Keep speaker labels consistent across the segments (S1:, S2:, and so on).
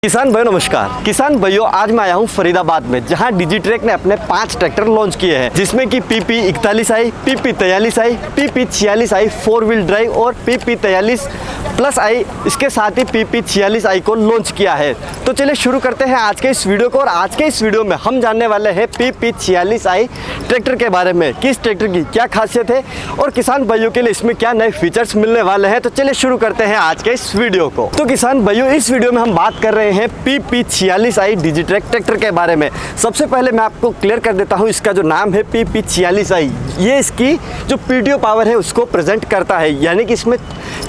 S1: किसान भाइयों नमस्कार। किसान भाइयों आज मैं आया हूँ फरीदाबाद में, जहाँ डिजिट्रैक ने अपने 5 ट्रैक्टर लॉन्च किए हैं, जिसमें कि PP41i, PP43i, PP46i 4 wheel drive और PP43+i, इसके साथ ही PP46i को लॉन्च किया है। तो चलिए शुरू करते हैं आज के इस वीडियो को। और आज के इस वीडियो में हम जानने वाले हैं PP46i ट्रैक्टर के बारे में, कि इस ट्रैक्टर की क्या खासियत है और किसान भाइयों के लिए इसमें क्या नए फीचर्स मिलने वाले हैं। तो चलिए शुरू करते हैं आज के इस वीडियो को। तो किसान भाइयों इस वीडियो में हम बात कर रहे हैं PP46i डिजिट्रैक ट्रैक्टर के बारे में। सबसे पहले मैं आपको क्लियर कर देता हूं, इसका जो नाम है PP46i, ये इसकी जो PTO पावर है उसको प्रेजेंट करता है, यानी कि इसमें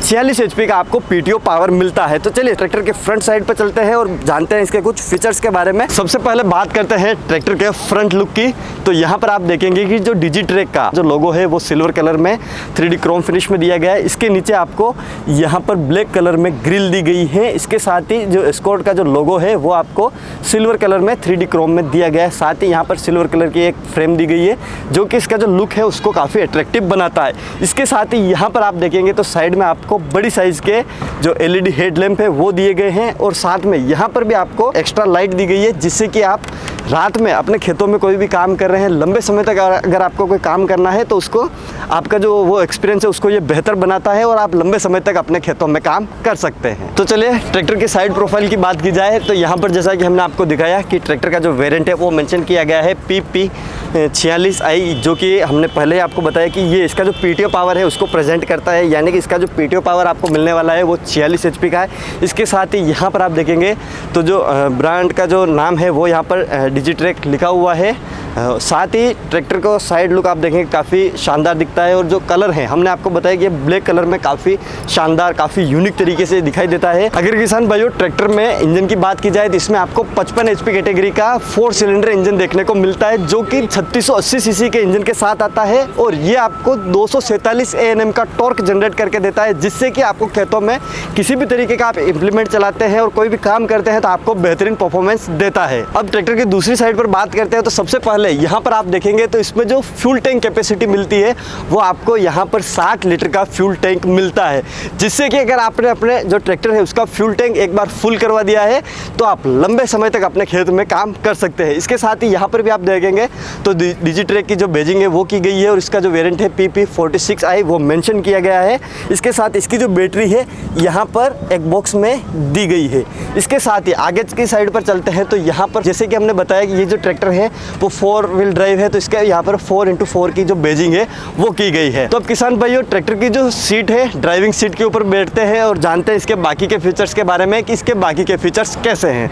S1: 46 HP का आपको PTO पावर मिलता है। तो चलिए ट्रैक्टर के फ्रंट साइड पर चलते हैं और जानते हैं इसके कुछ फीचर्स के बारे में। सबसे पहले बात करते हैं ट्रैक्टर के फ्रंट लुक की। तो यहाँ पर आप देखेंगे कि जो डिजिट्रैक का जो लोगो है वो सिल्वर कलर में 3D क्रोम फिनिश में दिया गया है। इसके नीचे आपको यहाँ पर ब्लैक कलर में ग्रिल दी गई है। इसके साथ ही जो एस्कॉर्ट का जो लोगो है वो आपको सिल्वर कलर में 3D क्रोम में दिया गया है। साथ ही यहाँ पर सिल्वर कलर की एक फ्रेम दी गई है, जो कि इसका जो लुक है उसको काफ़ी अट्रैक्टिव बनाता है। इसके साथ ही यहाँ पर आप देखेंगे तो साइड में आपको बड़ी साइज़ के जो LED हेडलैम्प है वो दिए गए हैं, और साथ में यहाँ पर भी आपको एक्स्ट्रा लाइट दी गई है, जिससे कि आप रात में अपने खेतों में कोई भी काम कर रहे हैं, लंबे समय तक अगर आपको कोई काम करना है तो उसको आपका जो वो एक्सपीरियंस है उसको ये बेहतर बनाता है और आप लंबे समय तक अपने खेतों में काम कर सकते हैं। तो चलिए ट्रैक्टर की साइड प्रोफाइल की बात की जाए तो यहाँ पर जैसा कि हमने आपको दिखाया कि ट्रैक्टर का जो वेरिएंट है वो मेंशन किया गया है PP46i, जो कि हमने पहले ही आपको बताया कि ये इसका जो PTO पावर है उसको प्रेजेंट करता है, यानी कि इसका जो PTO पावर आपको मिलने वाला है वो 46 HP का है। इसके साथ ही यहाँ पर आप देखेंगे तो जो ब्रांड का जो नाम है वो यहाँ पर डिजिट्रैक लिखा हुआ है। साथ ही ट्रैक्टर को साइड लुक आप देखेंगे काफ़ी शानदार दिखता है, और जो कलर है हमने आपको बताया कि ये ब्लैक कलर में काफ़ी शानदार, काफ़ी यूनिक तरीके से दिखाई देता है। अगर किसान भाइयों ट्रैक्टर में इंजन की बात की जाए तो इसमें आपको 55 HP कैटेगरी का 4 सिलेंडर इंजन देखने को मिलता है, जो कि 3680 सीसी के इंजन के साथ आता है, और ये आपको 247 ANM का टॉर्क जनरेट करके देता है, जिससे कि आपको खेतों में किसी भी तरीके का आप इम्प्लीमेंट चलाते हैं और कोई भी काम करते हैं तो आपको बेहतरीन परफॉर्मेंस देता है। अब ट्रैक्टर की दूसरी साइड पर बात करते हैं तो सबसे पहले यहाँ पर आप देखेंगे तो इसमें जो फ्यूल टैंक कैपेसिटी मिलती है वो आपको यहाँ पर 60 लीटर का फ्यूल टैंक मिलता है, जिससे कि अगर आपने अपने जो ट्रैक्टर है उसका फ्यूल टैंक एक बार फुल करवा दिया है तो आप लंबे समय तक अपने खेत में काम कर सकते हैं। इसके साथ ही यहाँ पर भी आप देखेंगे तो डिजिट्रैक की जो बैजिंग है वो की गई है, और इसका जो वेरिएंट है PP46i वो मेंशन किया गया है। इसके साथ इसकी जो बैटरी है यहाँ पर एक बॉक्स में दी गई है। इसके साथ ही आगे की साइड पर चलते हैं तो यहाँ पर जैसे कि हमने बताया कि ये जो ट्रैक्टर है वो 4 व्हील ड्राइव है, तो इसके यहाँ पर 4x4 की जो बैजिंग है वो की गई है। तो अब किसान भाइयों ट्रैक्टर की जो सीट है ड्राइविंग सीट के ऊपर बैठते हैं और जानते हैं इसके बाकी के फीचर्स के बारे में कि इसके बाकी के फीचर्स कैसे हैं।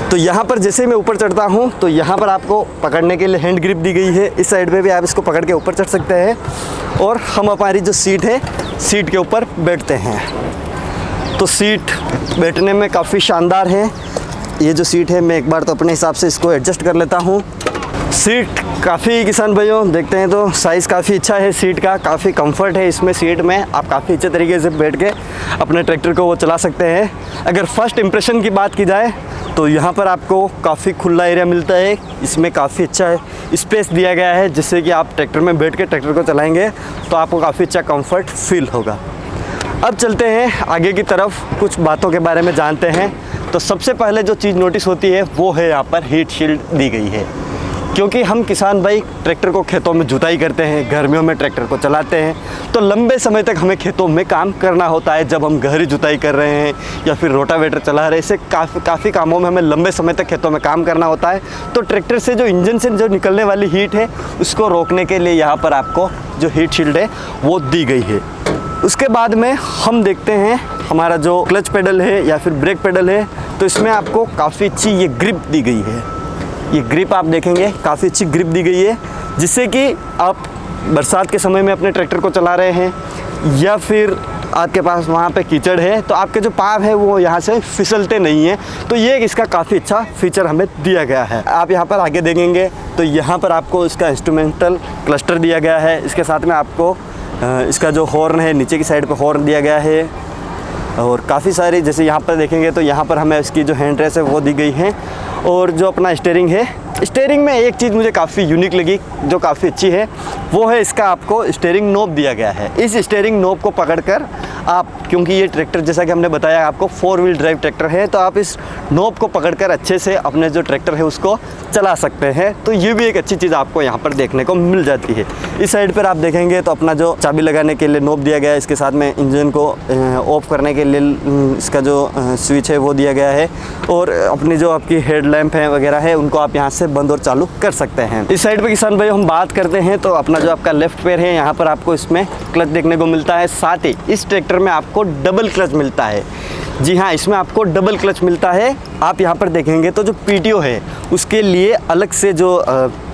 S1: तो यहाँ पर जैसे मैं ऊपर चढ़ता हूँ तो यहाँ पर आपको पकड़ने के लिए हैंड ग्रिप दी गई है। इस साइड पे भी आप इसको पकड़ के ऊपर चढ़ सकते हैं, और हम हमारी जो सीट है सीट के ऊपर बैठते हैं। तो सीट बैठने में काफ़ी शानदार है। ये जो सीट है मैं एक बार तो अपने हिसाब से इसको एडजस्ट कर लेता हूँ। सीट काफ़ी किसान भाइयों देखते हैं तो साइज़ काफ़ी अच्छा है सीट का, काफ़ी कंफर्ट है इसमें। सीट में आप काफ़ी अच्छे तरीके से बैठ के अपने ट्रैक्टर को वो चला सकते हैं। अगर फर्स्ट इंप्रेशन की बात की जाए तो यहाँ पर आपको काफ़ी खुला एरिया मिलता है, इसमें काफ़ी अच्छा स्पेस दिया गया है, जिससे कि आप ट्रैक्टर में बैठ के ट्रैक्टर को चलाएँगे तो आपको काफ़ी अच्छा कम्फर्ट फील होगा। अब चलते हैं आगे की तरफ, कुछ बातों के बारे में जानते हैं। तो सबसे पहले जो चीज़ नोटिस होती है वो है यहाँ पर हीट शील्ड दी गई है, क्योंकि हम किसान भाई ट्रैक्टर को खेतों में जुताई करते हैं, गर्मियों में ट्रैक्टर को चलाते हैं, तो लंबे समय तक हमें खेतों में काम करना होता है। जब हम गहरी जुताई कर रहे हैं या फिर रोटावेटर चला रहे हैं, इससे काफ़ी कामों में हमें लंबे समय तक खेतों में काम करना होता है। तो ट्रैक्टर से जो इंजन से जो निकलने वाली हीट है उसको रोकने के लिए यहाँ पर आपको जो हीट शील्ड है वो दी गई है। उसके बाद में हम देखते हैं हमारा जो क्लच पेडल है या फिर ब्रेक पेडल है, तो इसमें आपको काफ़ी अच्छी ये ग्रिप दी गई है। ये ग्रिप आप देखेंगे काफ़ी अच्छी ग्रिप दी गई है, जिससे कि आप बरसात के समय में अपने ट्रैक्टर को चला रहे हैं या फिर आपके पास वहाँ पे कीचड़ है तो आपके जो पाँव है वो यहाँ से फिसलते नहीं हैं। तो ये इसका काफ़ी अच्छा फीचर हमें दिया गया है। आप यहाँ पर आगे देखेंगे तो यहाँ पर आपको इसका इंस्ट्रूमेंटल क्लस्टर दिया गया है। इसके साथ में आपको इसका जो हॉर्न है नीचे की साइड पर हॉर्न दिया गया है, और काफ़ी सारी जैसे यहाँ पर देखेंगे तो यहाँ पर हमें इसकी जो हैंड रेस्ट है वो दी गई है। और जो अपना स्टीयरिंग है, स्टीयरिंग में एक चीज़ मुझे काफ़ी यूनिक लगी जो काफ़ी अच्छी है, वो है इसका आपको स्टीयरिंग नॉब दिया गया है। इस स्टीयरिंग नॉब को पकड़कर आप, क्योंकि ये ट्रैक्टर जैसा कि हमने बताया आपको 4 व्हील ड्राइव ट्रैक्टर है, तो आप इस नॉब को पकड़कर अच्छे से अपने जो ट्रैक्टर है उसको चला सकते हैं। तो ये भी एक अच्छी चीज़ आपको यहाँ पर देखने को मिल जाती है। इस साइड पर आप देखेंगे तो अपना जो चाबी लगाने के लिए नॉब दिया गया है, इसके साथ में इंजन को ऑफ करने के लिए इसका जो स्विच है वो दिया गया है, और अपनी जो आपकी हेडलैम्प है वगैरह है उनको आप यहाँ से बंद और चालू कर सकते हैं। इस साइड पे किसान भाई हम बात करते हैं तो अपना जो आपका लेफ्ट पैर है, यहाँ पर आपको इसमें क्लच देखने को मिलता है। साथ ही इस ट्रैक्टर में आपको डबल क्लच मिलता है। जी हाँ, इसमें आपको डबल क्लच मिलता है। आप यहाँ पर देखेंगे तो जो पीटीओ है उसके लिए अलग से जो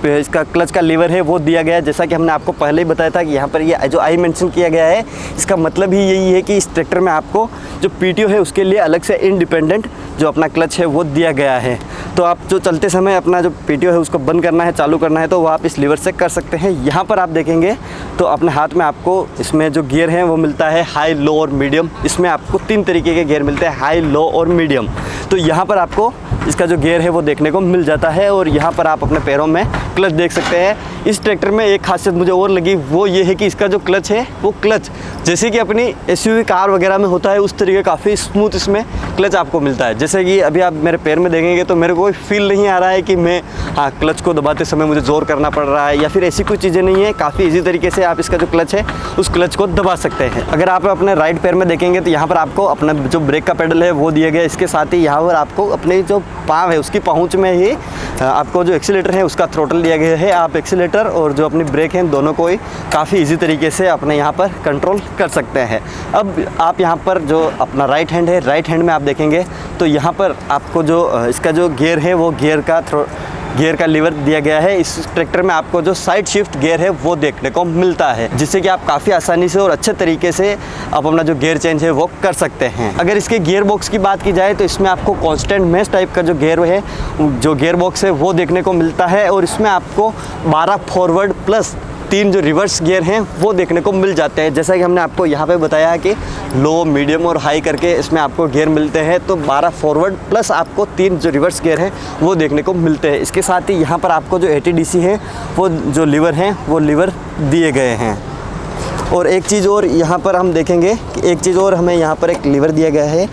S1: इसका क्लच का लीवर है वो दिया गया है। जैसा कि हमने आपको पहले ही बताया था कि यहाँ पर ये जो आई मेंशन किया गया है, इसका मतलब ही यही है कि इस ट्रैक्टर में आपको जो पीटीओ है उसके लिए अलग से इंडिपेंडेंट जो अपना क्लच है वो दिया गया है। तो आप जो चलते समय अपना जो पीटीओ है उसको बंद करना है, चालू करना है, तो वो आप इस लीवर से कर सकते हैं। यहाँ पर आप देखेंगे तो अपने हाथ में आपको इसमें जो गियर है वो मिलता है हाई, लो और मीडियम। इसमें आपको 3 तरीके के गियर मिलते हैं, हाई, लो और मीडियम। तो यहाँ पर आपको इसका जो गियर है वो देखने को मिल जाता है, और यहाँ पर आप अपने पैरों में क्लच देख सकते हैं। इस ट्रैक्टर में एक खासियत मुझे और लगी, वो ये है कि इसका जो क्लच है वो क्लच जैसे कि अपनी एसयूवी कार वगैरह में होता है उस तरीके काफ़ी स्मूथ इसमें क्लच आपको मिलता है। जैसे कि अभी आप मेरे पैर में देखेंगे तो मेरे को कोई फील नहीं आ रहा है कि मैं क्लच को दबाते समय मुझे ज़ोर करना पड़ रहा है या फिर ऐसी कोई चीज़ें नहीं है। काफ़ी ईजी तरीके से आप इसका जो क्लच है उस क्लच को दबा सकते हैं। अगर आप अपने राइट पैर में देखेंगे तो यहाँ पर आपको अपना जो ब्रेक का पेडल है वो दिया गया है। इसके साथ ही यहाँ पर आपको अपने जो पाँव है उसकी पहुँच में ही आपको जो एक्सीलेटर है उसका थ्रोटल दिया गया है। आप एक्सीलेटर और जो अपनी ब्रेक है दोनों को ही काफ़ी ईजी तरीके से अपने यहाँ पर कंट्रोल कर सकते हैं। अब आप यहाँ पर जो अपना राइट हैंड है, राइट हैंड में आप देखेंगे तो यहाँ पर आपको जो इसका जो गियर है वो गियर का लीवर दिया गया है। इस ट्रैक्टर में आपको जो साइड शिफ्ट गियर है वो देखने को मिलता है, जिससे कि आप काफ़ी आसानी से और अच्छे तरीके से आप अपना जो गियर चेंज है वो कर सकते हैं। अगर इसके गियर बॉक्स की बात की जाए तो इसमें आपको कांस्टेंट मैश टाइप का जो गियर बॉक्स है वो देखने को मिलता है, और इसमें आपको 12 फॉरवर्ड प्लस 3 जो रिवर्स गियर हैं वो देखने को मिल जाते हैं। जैसा कि हमने आपको यहाँ पे बताया कि लो, मीडियम और हाई करके इसमें आपको गियर मिलते हैं, तो 12 फॉरवर्ड प्लस आपको 3 जो रिवर्स गियर हैं वो देखने को मिलते हैं। इसके साथ ही यहाँ पर आपको जो ATDC है वो जो लीवर हैं वो लीवर दिए गए हैं। और एक चीज़ और यहाँ पर हम देखेंगे कि एक चीज़ और हमें यहाँ पर एक लीवर दिया गया है।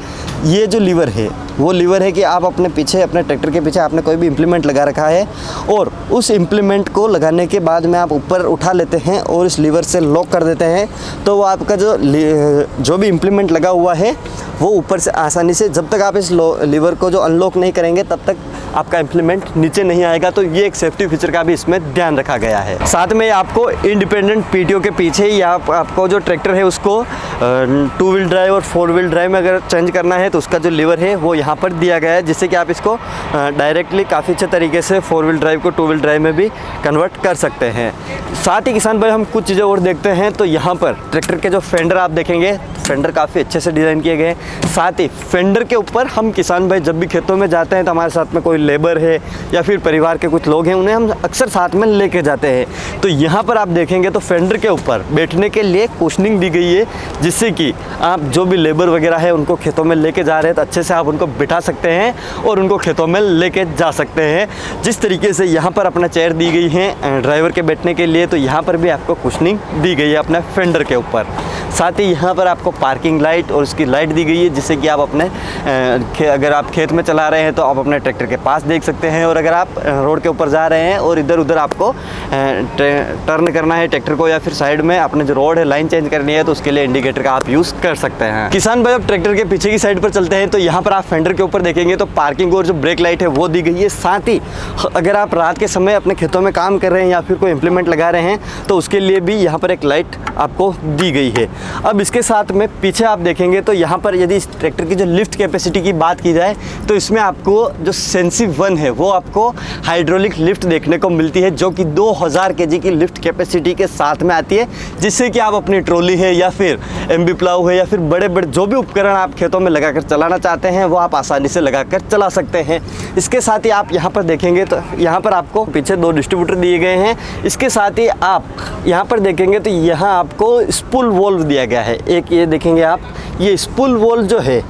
S1: ये जो लीवर है वो लीवर है कि आप अपने पीछे, अपने ट्रैक्टर के पीछे आपने कोई भी इम्प्लीमेंट लगा रखा है, और उस इम्प्लीमेंट को लगाने के बाद में आप ऊपर उठा लेते हैं और इस लीवर से लॉक कर देते हैं, तो वो आपका जो भी इम्प्लीमेंट लगा हुआ है वो ऊपर से आसानी से, जब तक आप इस लीवर को जो अनलॉक नहीं करेंगे तब तक आपका इम्प्लीमेंट नीचे नहीं आएगा। तो ये एक सेफ्टी फीचर का भी इसमें ध्यान रखा गया है। साथ में आपको इंडिपेंडेंट पीटीओ के पीछे ही आपको जो ट्रैक्टर है उसको 2 व्हील ड्राइव और 4 व्हील ड्राइव में अगर चेंज करना है तो उसका जो लीवर है वो यहाँ पर दिया गया है, जिससे कि आप इसको डायरेक्टली काफ़ी अच्छे तरीके से 4 व्हील ड्राइव को 2 व्हील ड्राइव में भी कन्वर्ट कर सकते हैं। साथ ही किसान भाई हम कुछ चीज़ें और देखते हैं, तो यहाँ पर ट्रैक्टर के जो फेंडर आप देखेंगे, फेंडर काफ़ी अच्छे से डिज़ाइन किए गए। साथ ही फेंडर के ऊपर हम किसान भाई जब भी खेतों में जाते हैं तो हमारे साथ में कोई लेबर है या फिर परिवार के कुछ लोग हैं, उन्हें हम अक्सर साथ में लेके जाते हैं। तो यहाँ पर आप देखेंगे तो फेंडर के ऊपर बैठने के लिए कुशनिंग दी गई है, जिससे कि आप जो भी लेबर वगैरह है उनको खेतों में लेके जा रहे हैं तो अच्छे से आप उनको बिठा सकते हैं और उनको खेतों में लेके जा सकते हैं। जिस तरीके से यहाँ पर अपना चेयर दी गई है ड्राइवर के बैठने के लिए, तो यहाँ पर भी आपको कुशनिंग दी गई है अपने फेंडर के ऊपर। साथ ही यहाँ पर आपको पार्किंग लाइट और उसकी लाइट दी गई है, जिससे कि आप अपने अगर आप खेत में चला रहे हैं तो आप अपने ट्रैक्टर के पास देख सकते हैं, और अगर आप रोड के ऊपर जा रहे हैं और इधर उधर आपको टर्न करना है ट्रैक्टर को या फिर साइड में अपने जो रोड है लाइन चेंज करनी है तो उसके लिए इंडिकेटर का आप यूज़ कर सकते हैं। किसान भाई अब ट्रैक्टर के पीछे की साइड पर चलते हैं, तो यहाँ पर आप फेंडर के ऊपर देखेंगे तो पार्किंग और जो ब्रेक लाइट है वो दी गई है। साथ ही अगर आप रात के समय अपने खेतों में काम कर रहे हैं या फिर कोई इम्प्लीमेंट लगा रहे हैं तो उसके लिए भी यहाँ पर एक लाइट आपको दी गई है। अब इसके साथ में पीछे आप देखेंगे तो यहाँ पर यदि इस ट्रैक्टर की जो लिफ्ट कैपेसिटी की बात की जाए तो इसमें आपको जो सेंसी 1 है वो आपको हाइड्रोलिक लिफ्ट देखने को मिलती है, जो कि 2000 kg की लिफ्ट कैपेसिटी के साथ में आती है, जिससे कि आप अपनी ट्रॉली है या फिर एमबी प्लाऊ है या फिर बड़े बड़े जो भी उपकरण आप खेतों में लगाकर चलाना चाहते हैं वो आप आसानी से लगाकर चला सकते हैं। इसके साथ ही आप यहाँ पर देखेंगे तो यहाँ पर आपको पीछे 2 डिस्ट्रीब्यूटर दिए गए हैं। इसके साथ ही आप यहाँ पर देखेंगे तो यहाँ आपको स्पूल वॉल्व दिया गया है। एक ये देखेंगे आप, ये स्पूल वॉल्व जो है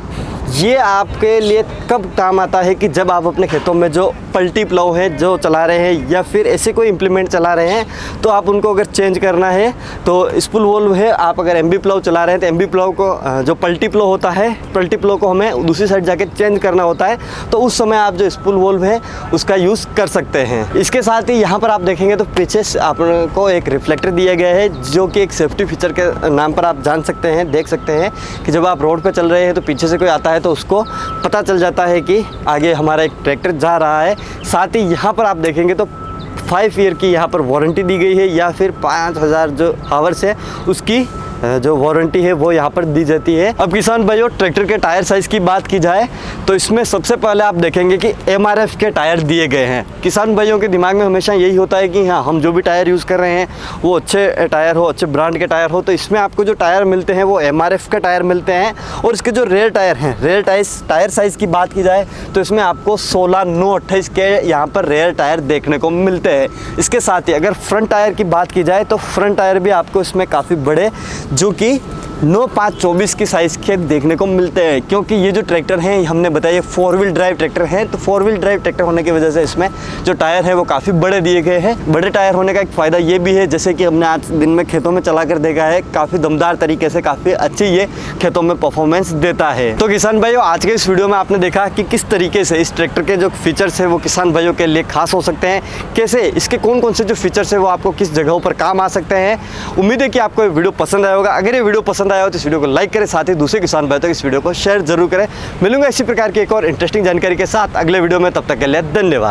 S1: ये आपके लिए कब काम आता है कि जब आप अपने खेतों में जो पल्टी प्लाउ है जो चला रहे हैं या फिर ऐसे कोई इम्प्लीमेंट चला रहे हैं, तो आप उनको अगर चेंज करना है तो स्पूल वोल्व है, आप अगर एमबी प्लाउ चला रहे हैं तो एमबी प्लाउ को जो पल्टी प्लाउ होता है, पल्टी प्लाउ को हमें दूसरी साइड जाके चेंज करना होता है, तो उस समय आप जो स्पूल वोल्व है उसका यूज़ कर सकते हैं। इसके साथ ही यहाँ पर आप देखेंगे तो पीछे आपको एक रिफ्लेक्टर दिया गया है जो कि एक सेफ्टी फीचर के नाम पर आप जान सकते हैं, देख सकते हैं कि जब आप रोड पर चल रहे हैं तो पीछे से कोई आता है तो उसको पता चल जाता है कि आगे हमारा एक ट्रैक्टर जा रहा है। साथ ही यहाँ पर आप देखेंगे तो 5 ईयर की यहाँ पर वारंटी दी गई है या फिर 5000 जो हावर्स है उसकी जो वारंटी है वो यहाँ पर दी जाती है। अब किसान भाइयों, ट्रैक्टर के टायर साइज़ की बात की जाए तो इसमें सबसे पहले आप देखेंगे कि MRF के टायर दिए गए हैं। किसान भाइयों के दिमाग में हमेशा यही होता है कि हाँ, हम जो भी टायर यूज़ कर रहे हैं वो अच्छे टायर हो, अच्छे ब्रांड के टायर हो, तो इसमें आपको जो टायर मिलते हैं वो MRF के टायर मिलते हैं। और इसके जो रेयर टायर हैं, रेयर टायर साइज़ की बात की जाए तो इसमें आपको 16/9/28 के यहाँ पर रेयर टायर देखने को मिलते हैं। इसके साथ ही अगर फ्रंट टायर की बात की जाए तो फ्रंट टायर भी आपको इसमें काफ़ी बड़े जो कि 9/5/24 की साइज़ के देखने को मिलते हैं, क्योंकि ये जो ट्रैक्टर हैं हमने बताया 4 व्हील ड्राइव ट्रैक्टर हैं, तो 4 व्हील ड्राइव ट्रैक्टर होने की वजह से इसमें जो टायर है वो काफ़ी बड़े दिए गए हैं। बड़े टायर होने का एक फ़ायदा ये भी है, जैसे कि हमने आज दिन में खेतों में चला कर देखा है, काफ़ी दमदार तरीके से काफ़ी अच्छी ये खेतों में परफॉर्मेंस देता है। तो किसान भाइयों, आज के इस वीडियो में आपने देखा कि किस तरीके से इस ट्रैक्टर के जो फीचर्स है वो किसान भाइयों के लिए खास हो सकते हैं, कैसे इसके कौन कौन से जो फीचर्स है वो आपको किस जगहों पर काम आ सकते हैं। उम्मीद है कि आपको ये वीडियो पसंद आया होगा। अगर ये वीडियो पसंद आया हो तो इस वीडियो को लाइक करें, साथ ही दूसरे किसान भाइयों तक इस वीडियो को शेयर जरूर करें। मिलूंगा इसी प्रकार की एक और इंटरेस्टिंग जानकारी के साथ अगले वीडियो में, तब तक के लिए धन्यवाद।